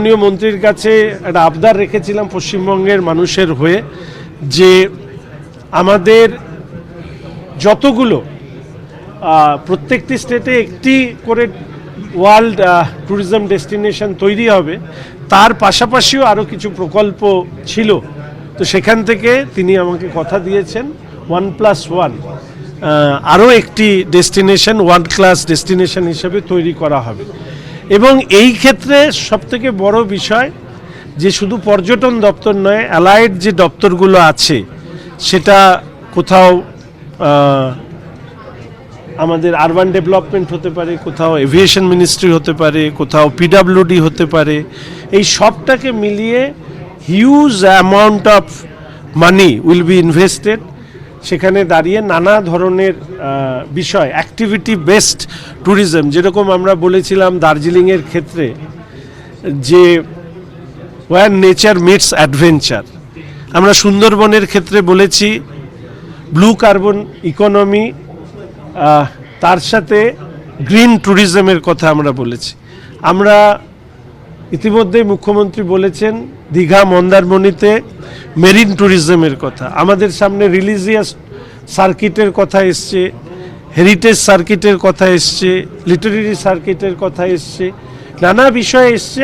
মাননীয় মন্ত্রীর কাছে একটা আবদার রেখেছিলাম পশ্চিমবঙ্গের মানুষের হয়ে যে আমাদের যতগুলো প্রত্যেকটি স্টেটে একটি করে ওয়ার্ল্ড ট্যুরিজম ডেস্টিনেশন তৈরি হবে, তার পাশাপাশিও আরও কিছু প্রকল্প ছিল। তো সেখান থেকে তিনি আমাকে কথা দিয়েছেন 1+1 আরও একটি ডেস্টিনেশন ওয়ার্ল্ড ক্লাস ডেস্টিনেশন হিসেবে তৈরি করা হবে। এবং এই ক্ষেত্রে সবথেকে বড় বিষয় যে শুধু পর্যটন দপ্তর নয়, অ্যালাইড যে দপ্তরগুলো আছে সেটা কোথাও আমাদের আরবান ডেভেলপমেন্ট হতে পারে, কোথাও এভিয়েশন মিনিস্ট্রি হতে পারে, কোথাও পিডাব্লিউডি হতে পারে, এই সবটাকে মিলিয়ে huge amount of money will be invested. সেখানে দাঁড়িয়ে নানা ধরনের বিষয়, অ্যাক্টিভিটি বেসড ট্যুরিজম, যেরকম আমরা বলেছিলাম দার্জিলিংয়ের ক্ষেত্রে যে ওয়ার নেচার মিটস অ্যাডভেঞ্চার, আমরা সুন্দরবনের ক্ষেত্রে বলেছি ব্লু কার্বন ইকোনমি, তার সাথে গ্রিন ট্যুরিজমের কথা আমরা বলেছি। আমরা ইতিমধ্যে মুখ্যমন্ত্রী বলেছেন দীঘা মন্দারমণিতে মেরিন ট্যুরিজমের কথা, আমাদের সামনে রিলিজিয়াস সার্কিটের কথা এসছে, হেরিটেজ সার্কিটের কথা এসছে, লিটারেরি সার্কিটের কথা এসছে, নানা বিষয় এসছে।